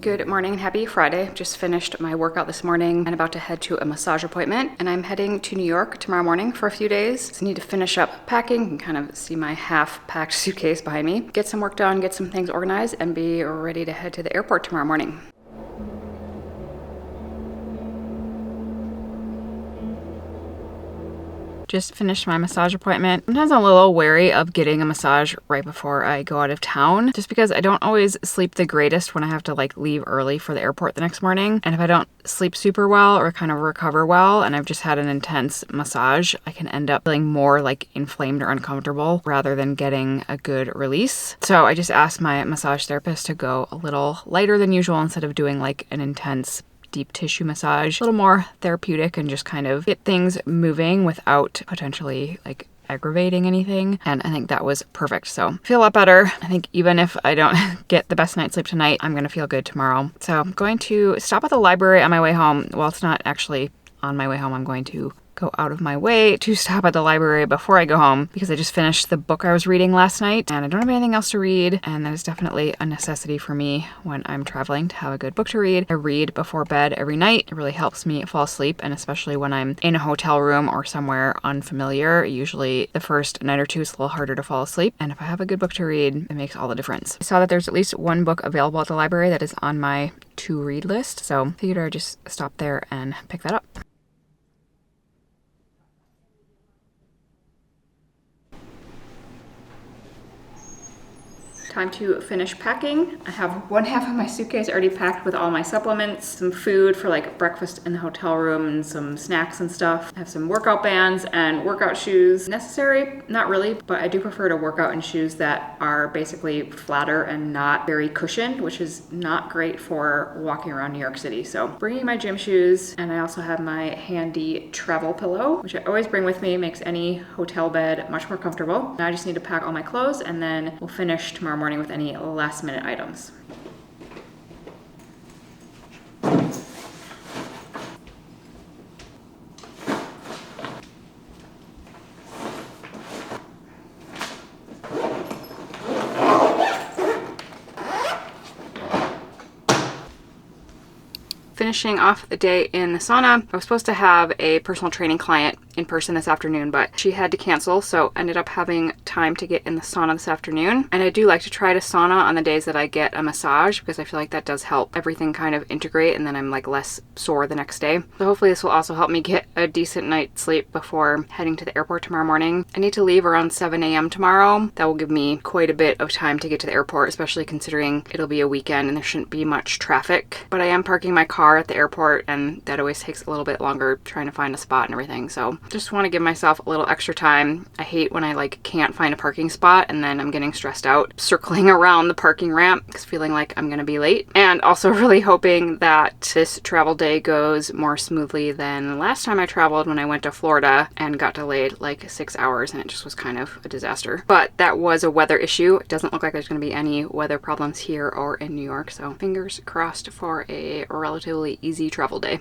Good morning and happy Friday. Just finished my workout this morning and about to head to a massage appointment. And I'm heading to New York tomorrow morning for a few days. So I need to finish up packing. You can kind of see my half-packed suitcase behind me. Get some work done, get some things organized, and be ready to head to the airport tomorrow morning. Just finished my massage appointment. Sometimes I'm a little wary of getting a massage right before I go out of town, just because I don't always sleep the greatest when I have to leave early for the airport the next morning. And if I don't sleep super well or kind of recover well, and I've just had an intense massage, I can end up feeling more inflamed or uncomfortable rather than getting a good release. So I just asked my massage therapist to go a little lighter than usual instead of doing an intense deep tissue massage, a little more therapeutic and just kind of get things moving without potentially aggravating anything. And I think that was perfect. So I feel a lot better. I think even if I don't get the best night's sleep tonight, I'm going to feel good tomorrow. So I'm going to stop at the library on my way home. Well, it's not actually on my way home. I'm going to go out of my way to stop at the library before I go home because I just finished the book I was reading last night and I don't have anything else to read, and that is definitely a necessity for me when I'm traveling to have a good book to read. I read before bed every night. It really helps me fall asleep, and especially when I'm in a hotel room or somewhere unfamiliar, usually the first night or two is a little harder to fall asleep, and if I have a good book to read, it makes all the difference. I saw that there's at least one book available at the library that is on my to-read list, so I figured I'd just stop there and pick that up. Time to finish packing. I have one half of my suitcase already packed with all my supplements, some food for breakfast in the hotel room, and some snacks and stuff. I have some workout bands and workout shoes. Necessary? Not really, but I do prefer to work out in shoes that are basically flatter and not very cushioned, which is not great for walking around New York City. So bringing my gym shoes, and I also have my handy travel pillow, which I always bring with me. Makes any hotel bed much more comfortable. Now I just need to pack all my clothes, and then we'll finish tomorrow morning with any last minute items. Finishing off the day in the sauna. I was supposed to have a personal training client in person this afternoon, but she had to cancel, so ended up having time to get in the sauna this afternoon. And I do like to try to sauna on the days that I get a massage because I feel like that does help everything kind of integrate, and then I'm less sore the next day. So hopefully this will also help me get a decent night's sleep before heading to the airport tomorrow morning. I need to leave around 7 a.m. tomorrow. That will give me quite a bit of time to get to the airport, especially considering it'll be a weekend and there shouldn't be much traffic. But I am parking my car at the airport, and that always takes a little bit longer trying to find a spot and everything. So just want to give myself a little extra time. I hate when I can't find a parking spot and then I'm getting stressed out circling around the parking ramp because feeling like I'm gonna be late. And also really hoping that this travel day goes more smoothly than last time I traveled when I went to Florida and got delayed 6 hours, and it just was kind of a disaster. But that was a weather issue. It doesn't look like there's gonna be any weather problems here or in New York, so fingers crossed for a relatively easy travel day.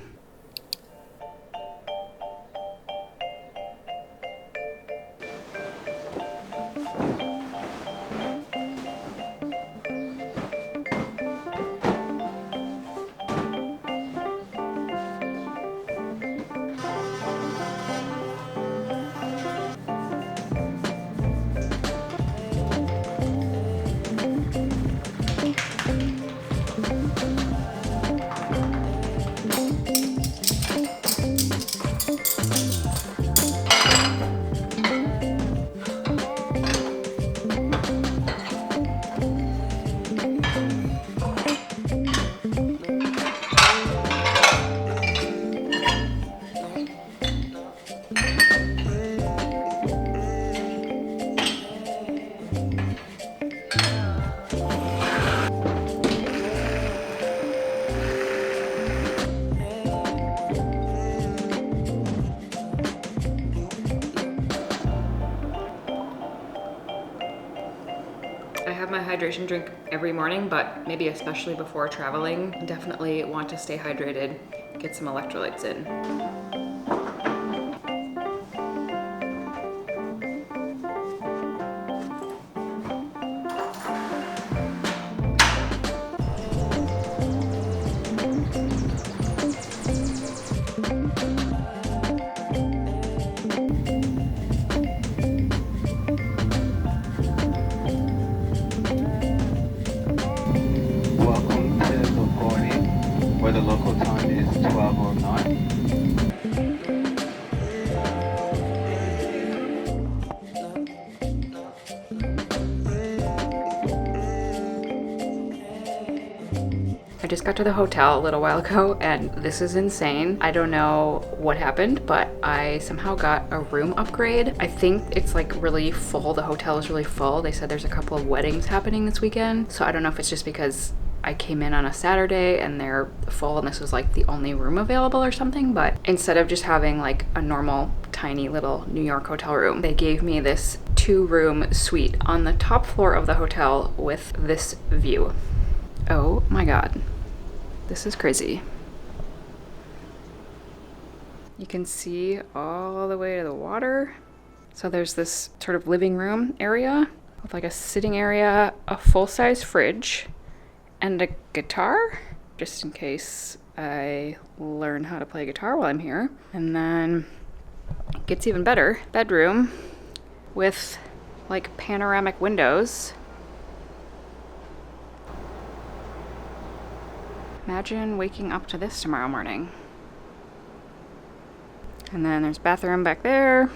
I have my hydration drink every morning, but maybe especially before traveling. Definitely want to stay hydrated, get some electrolytes in. Welcome to Broadway, where the local time is 12:09. I just got to the hotel a little while ago and this is insane. I don't know what happened, but I somehow got a room upgrade. I think it's like really full. The hotel is really full. They said there's a couple of weddings happening this weekend. So I don't know if it's just because I came in on a Saturday and they're full and this was like the only room available or something, but instead of just having like a normal tiny little New York hotel room, they gave me this 2-room suite on the top floor of the hotel with this view. Oh my God. This is crazy. You can see all the way to the water. So there's this sort of living room area with like a sitting area, a full-size fridge, and a guitar, just in case I learn how to play guitar while I'm here. And then it gets even better. Bedroom with like panoramic windows. Imagine waking up to this tomorrow morning. And then there's bathroom back there.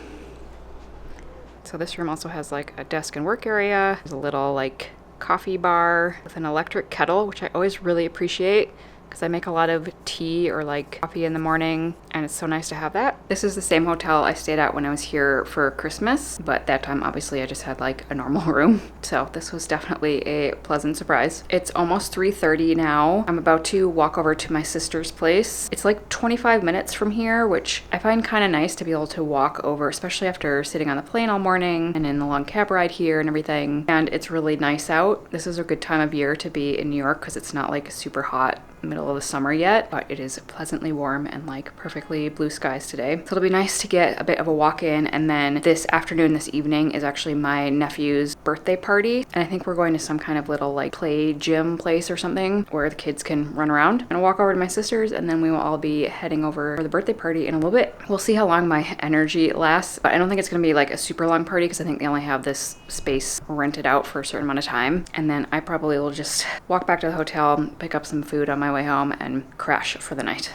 So this room also has like a desk and work area. There's a little like coffee bar with an electric kettle, which I always really appreciate because I make a lot of tea or like coffee in the morning and it's so nice to have that. This is the same hotel I stayed at when I was here for Christmas, but that time obviously I just had like a normal room. So this was definitely a pleasant surprise. It's almost 3:30 now. I'm about to walk over to my sister's place. It's like 25 minutes from here, which I find kind of nice to be able to walk over, especially after sitting on the plane all morning and in the long cab ride here and everything. And it's really nice out. This is a good time of year to be in New York because it's not like super hot middle of the summer yet, but it is pleasantly warm and like perfectly blue skies today. So it'll be nice to get a bit of a walk in. And then this afternoon, this evening is actually my nephew's birthday party. And I think we're going to some kind of little like play gym place or something where the kids can run around. I'm gonna walk over to my sister's and then we will all be heading over for the birthday party in a little bit. We'll see how long my energy lasts, but I don't think it's gonna be like a super long party because I think they only have this space rented out for a certain amount of time. And then I probably will just walk back to the hotel, pick up some food on my way home and crash for the night.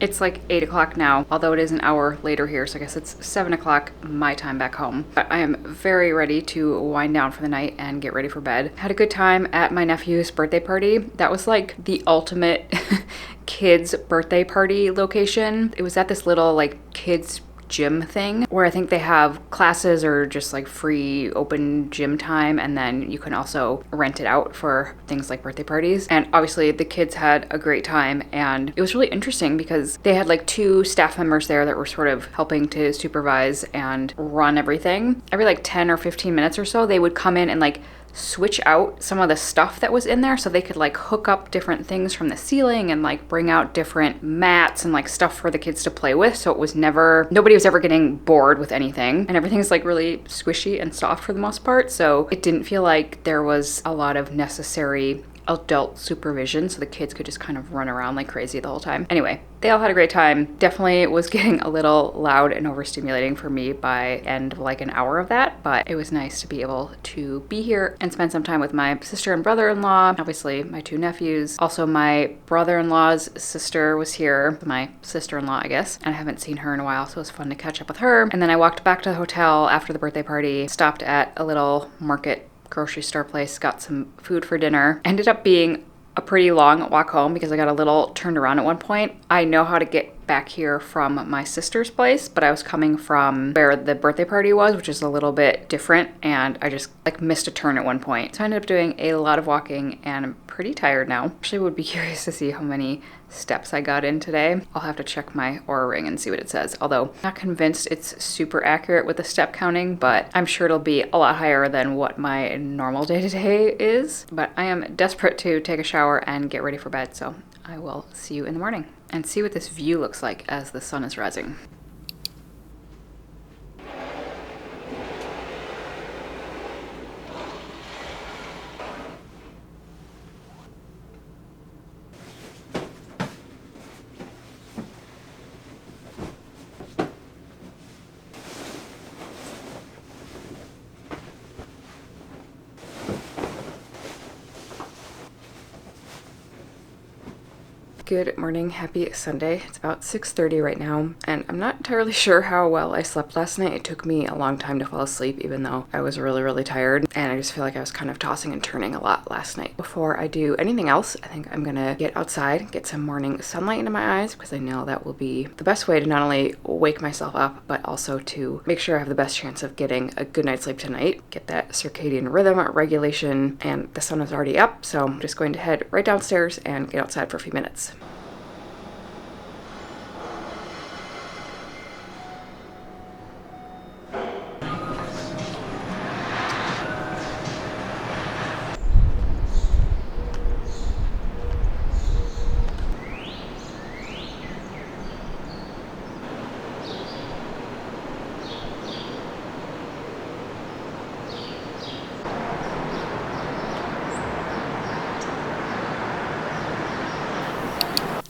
It's like 8 o'clock now, although it is an hour later here, so I guess it's 7 o'clock my time back home. But I am very ready to wind down for the night and get ready for bed. Had a good time at my nephew's birthday party. That was like the ultimate kids' birthday party location. It was at this little like kids' gym thing where I think they have classes or just like free open gym time, and then you can also rent it out for things like birthday parties. And obviously the kids had a great time, and it was really interesting because they had like 2 staff members there that were sort of helping to supervise and run everything. Every like 10 or 15 minutes or so they would come in and like switch out some of the stuff that was in there so they could like hook up different things from the ceiling and like bring out different mats and like stuff for the kids to play with. So it was nobody was ever getting bored with anything, and everything's like really squishy and soft for the most part. So it didn't feel like there was a lot of necessary adult supervision, so the kids could just kind of run around like crazy the whole time. Anyway, they all had a great time. Definitely was getting a little loud and overstimulating for me by end of like an hour of that, but it was nice to be able to be here and spend some time with my sister and brother-in-law, obviously my 2 nephews. Also my brother-in-law's sister was here, my sister-in-law I guess, and I haven't seen her in a while, so it was fun to catch up with her. And then I walked back to the hotel after the birthday party, stopped at a little market grocery store place, got some food for dinner. Ended up being a pretty long walk home because I got a little turned around at one point. I know how to get back here from my sister's place, but I was coming from where the birthday party was, which is a little bit different, and I just like missed a turn at one point. So I ended up doing a lot of walking and I'm pretty tired now. Actually would be curious to see how many steps I got in today. I'll have to check my Aura ring and see what it says. Although not convinced it's super accurate with the step counting, but I'm sure it'll be a lot higher than what my normal day-to-day is. But I am desperate to take a shower and get ready for bed, so I will see you in the morning and see what this view looks like as the sun is rising. Good morning, happy Sunday. It's about 6:30 right now, and I'm not entirely sure how well I slept last night. It took me a long time to fall asleep, even though I was really tired, and I just feel like I was kind of tossing and turning a lot last night. Before I do anything else, I think I'm gonna get outside, get some morning sunlight into my eyes, because I know that will be the best way to not only wake myself up, but also to make sure I have the best chance of getting a good night's sleep tonight, get that circadian rhythm regulation, and the sun is already up, so I'm just going to head right downstairs and get outside for a few minutes.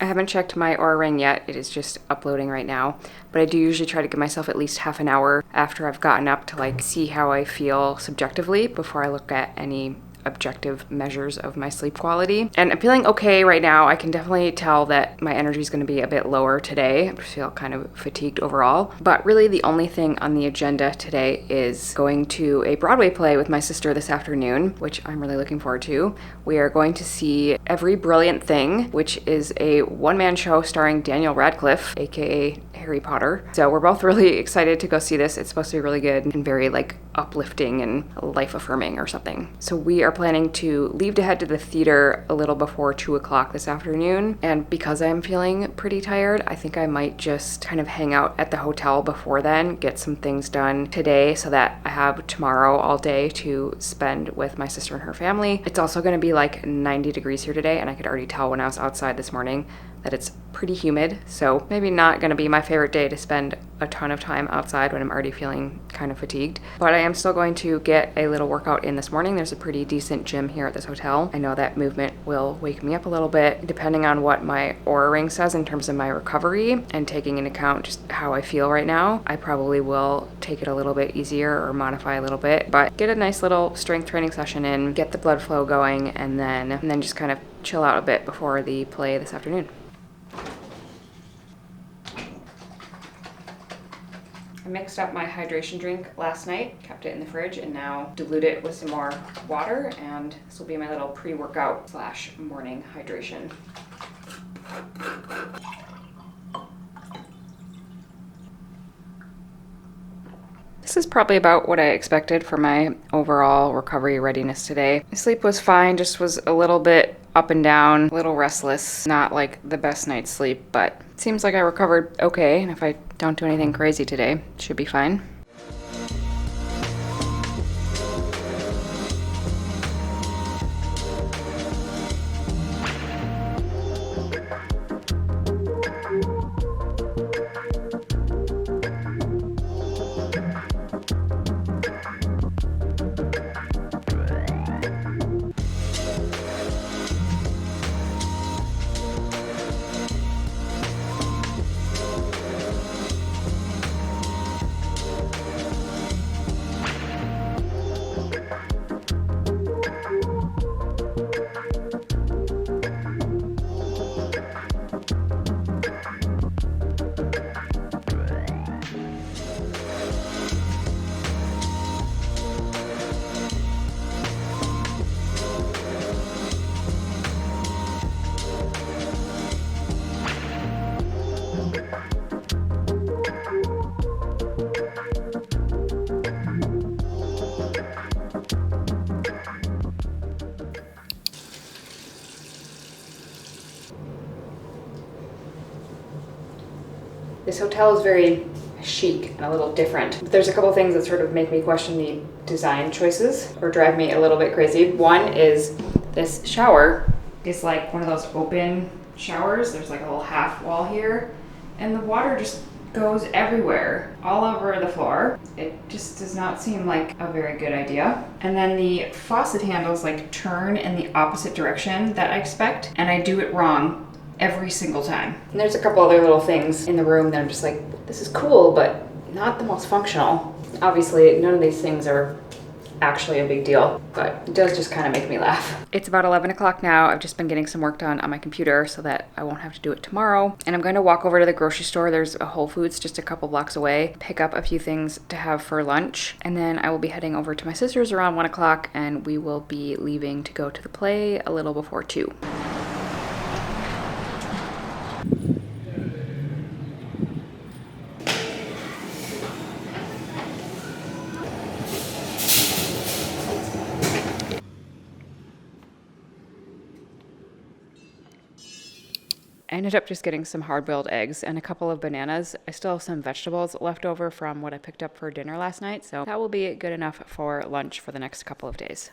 I haven't checked my Aura ring yet, it is just uploading right now, but I do usually try to give myself at least half an hour after I've gotten up to like see how I feel subjectively before I look at any objective measures of my sleep quality. And I'm feeling okay right now. I can definitely tell that my energy is going to be a bit lower today. I feel kind of fatigued overall. But really the only thing on the agenda today is going to a Broadway play with my sister this afternoon, which I'm really looking forward to. We are going to see Every Brilliant Thing, which is a one-man show starring Daniel Radcliffe, aka Harry Potter. So we're both really excited to go see this. It's supposed to be really good and very like uplifting and life-affirming or something. So we are planning to leave to head to the theater a little before 2 o'clock this afternoon. And because I'm feeling pretty tired, I think I might just kind of hang out at the hotel before then, get some things done today so that I have tomorrow all day to spend with my sister and her family. It's also going to be like 90 degrees here today, and I could already tell when I was outside this morning that it's pretty humid, so maybe not going to be my favorite day to spend a ton of time outside when I'm already feeling kind of fatigued. But I am still going to get a little workout in this morning. There's a pretty decent gym here at this hotel. I know that movement will wake me up a little bit, depending on what my Aura ring says in terms of my recovery, and taking into account just how I feel right now. I probably will take it a little bit easier or modify a little bit, but get a nice little strength training session in, get the blood flow going, and then just kind of chill out a bit before the play this afternoon. I mixed up my hydration drink last night, kept it in the fridge, and now dilute it with some more water, and this will be my little pre-workout / morning hydration. This is probably about what I expected for my overall recovery readiness today. My sleep was fine, just was a little bit up and down, a little restless, not like the best night's sleep, but it seems like I recovered okay, and if I don't do anything crazy today, it should be fine. This hotel is very chic and a little different. But there's a couple things that sort of make me question the design choices or drive me a little bit crazy. One is this shower is like one of those open showers. There's like a little half wall here, and the water just goes everywhere, all over the floor. It just does not seem like a very good idea. And then the faucet handles like turn in the opposite direction that I expect, and I do it wrong every single time. And there's a couple other little things in the room that I'm just like, this is cool, but not the most functional. Obviously, none of these things are actually a big deal, but it does just kind of make me laugh. It's about 11 o'clock now. I've just been getting some work done on my computer so that I won't have to do it tomorrow. And I'm going to walk over to the grocery store. There's a Whole Foods just a couple blocks away, pick up a few things to have for lunch. And then I will be heading over to my sister's around 1 o'clock, and we will be leaving to go to the play a little before 2. I ended up just getting some hard-boiled eggs and a couple of bananas. I still have some vegetables left over from what I picked up for dinner last night, so that will be good enough for lunch for the next couple of days.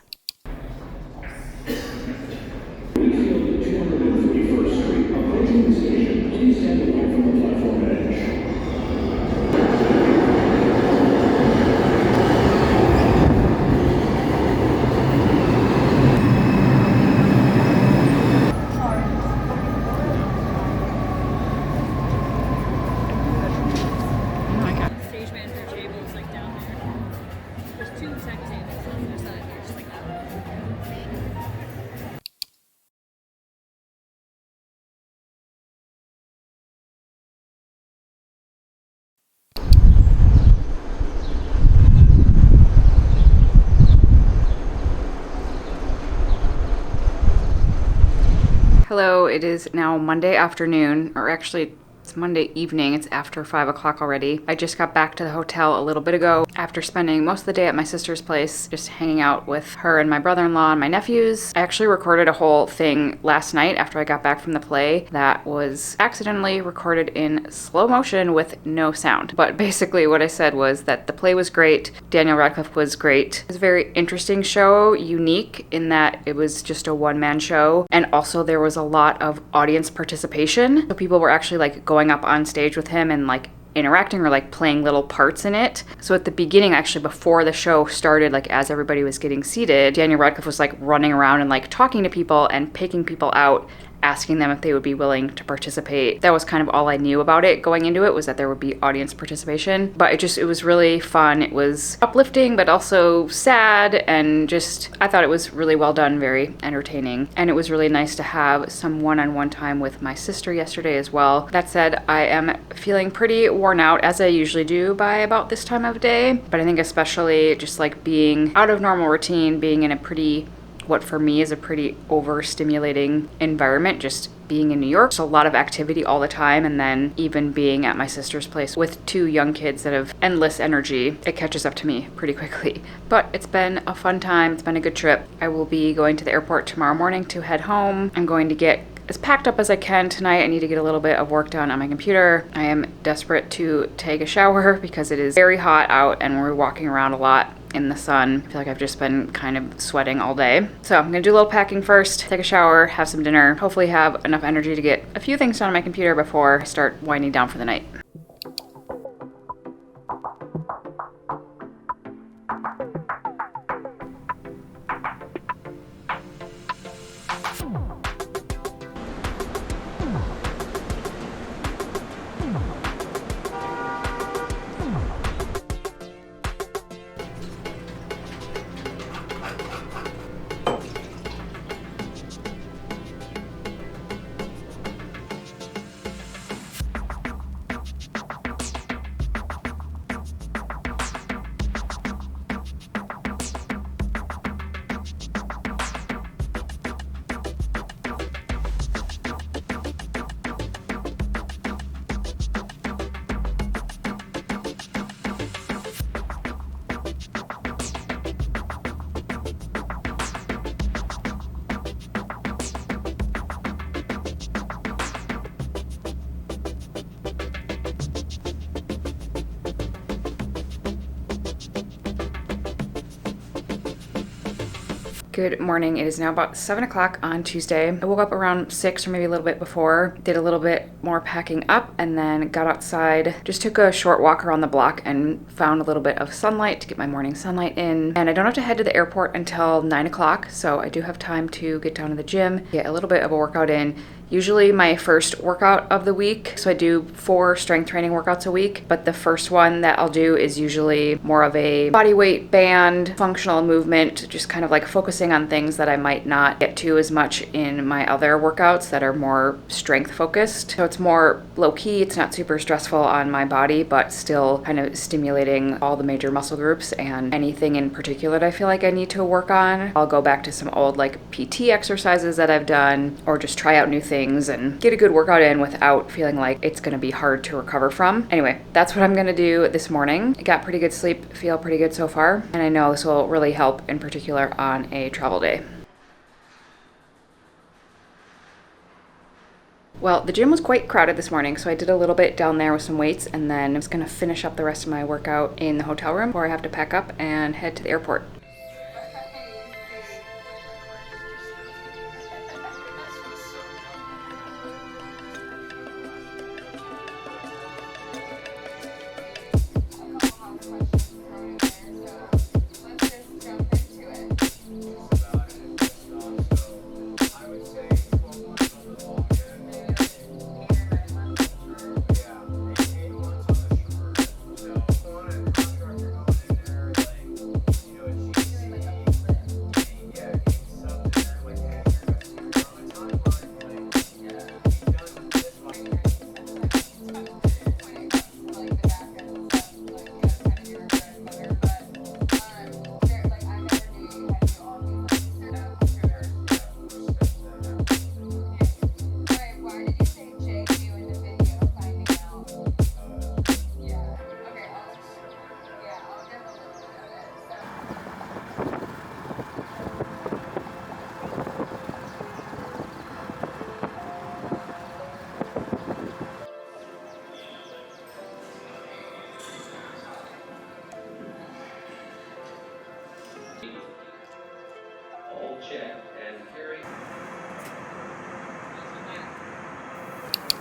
Hello, it is now Monday afternoon, or actually it's Monday evening. It's after 5 o'clock already. I just got back to the hotel a little bit ago after spending most of the day at my sister's place, just hanging out with her and my brother-in-law and my nephews. I actually recorded a whole thing last night after I got back from the play that was accidentally recorded in slow motion with no sound. But basically what I said was that the play was great, Daniel Radcliffe was great. It was a very interesting show, unique in that it was just a one-man show, and also there was a lot of audience participation. So people were actually like going up on stage with him and like interacting or like playing little parts in it. So at the beginning, actually before the show started, like as everybody was getting seated, Daniel Radcliffe was like running around and like talking to people and picking people out, asking them if they would be willing to participate. That was kind of all I knew about it going into it, was that there would be audience participation. But it was really fun. It was uplifting, but also sad, and just, I thought it was really well done, very entertaining. And it was really nice to have some one-on-one time with my sister yesterday as well. That said, I am feeling pretty worn out, as I usually do by about this time of day. But I think especially just like being out of normal routine, being in a pretty, what for me is a pretty overstimulating environment, just being in New York. So a lot of activity all the time, and then even being at my sister's place with 2 young kids that have endless energy, it catches up to me pretty quickly. But it's been a fun time. It's been a good trip. I will be going to the airport tomorrow morning to head home. I'm going to get as packed up as I can tonight. I need to get a little bit of work done on my computer. I am desperate to take a shower because it is very hot out and we're walking around a lot in the sun. I feel like I've just been kind of sweating all day. So I'm gonna do a little packing first, take a shower, have some dinner, hopefully have enough energy to get a few things done on my computer before I start winding down for the night. Good morning. It is now about 7 o'clock on Tuesday. I woke up around 6 or maybe a little bit before, did a little bit more packing up, and then got outside. Just took a short walk around the block and found a little bit of sunlight to get my morning sunlight in. And I don't have to head to the airport until 9 o'clock, so I do have time to get down to the gym, get a little bit of a workout in. Usually my first workout of the week, so I do 4 strength training workouts a week, but the first one that I'll do is usually more of a body weight band, functional movement, just kind of like focusing on things that I might not get to as much in my other workouts that are more strength focused. So it's more low key, it's not super stressful on my body, but still kind of stimulating all the major muscle groups, and anything in particular that I feel like I need to work on, I'll go back to some old like PT exercises that I've done, or just try out new things and get a good workout in without feeling like it's going to be hard to recover from. Anyway, that's what I'm going to do this morning. I got pretty good sleep, feel pretty good so far, and I know this will really help in particular on a travel day. Well, the gym was quite crowded this morning, so I did a little bit down there with some weights, and then I'm just going to finish up the rest of my workout in the hotel room before I have to pack up and head to the airport.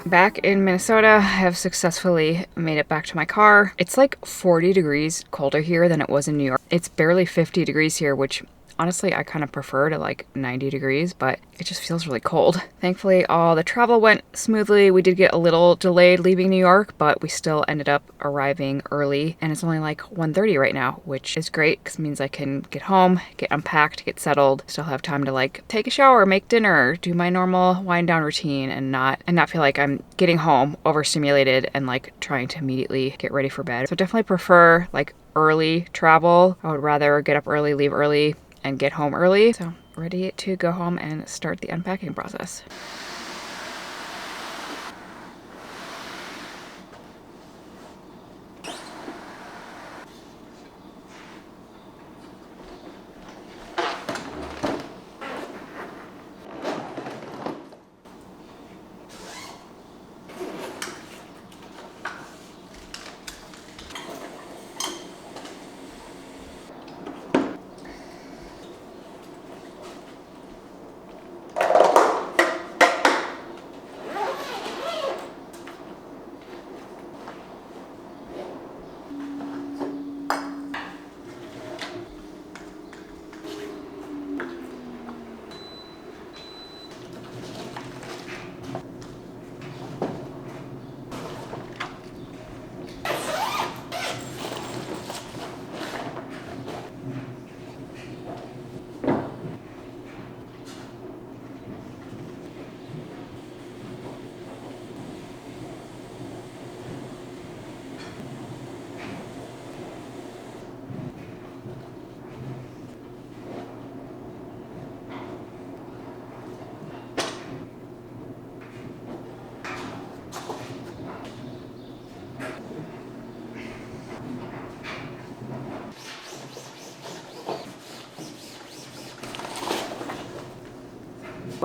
Back in Minnesota, I have successfully made it back to my car. It's like 40 degrees colder here than it was in New York. It's barely 50 degrees here, which honestly I kind of prefer to like 90 degrees, but it just feels really cold. Thankfully, all the travel went smoothly. We did get a little delayed leaving New York, but we still ended up arriving early, and it's only like 1:30 right now, which is great because it means I can get home, get unpacked, get settled, still have time to like take a shower, make dinner, do my normal wind down routine, and not feel like I'm getting home overstimulated and like trying to immediately get ready for bed. So definitely prefer like early travel. I would rather get up early, leave early, and get home early. So ready to go home and start the unpacking process.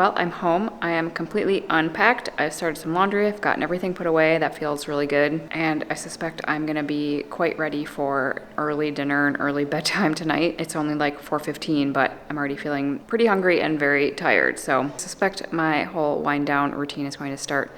Well, I'm home. I am completely unpacked. I've started some laundry. I've gotten everything put away. That feels really good. And I suspect I'm gonna be quite ready for early dinner and early bedtime tonight. It's only like 4:15, but I'm already feeling pretty hungry and very tired. So I suspect my whole wind down routine is going to start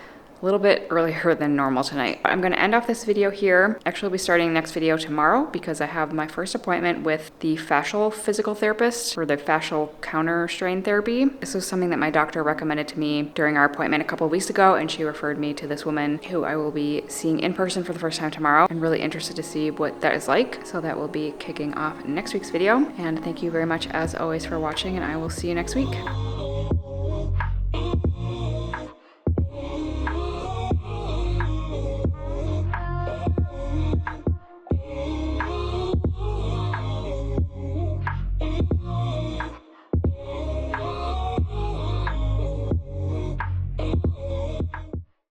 a little bit earlier than normal tonight. I'm going to end off this video here. Actually, I'll be starting the next video tomorrow because I have my first appointment with the fascial physical therapist for the fascial counter strain therapy. This was something that my doctor recommended to me during our appointment a couple of weeks ago, and she referred me to this woman who I will be seeing in person for the first time tomorrow. I'm really interested to see what that is like, so that will be kicking off next week's video. And thank you very much as always for watching, and I will see you next week.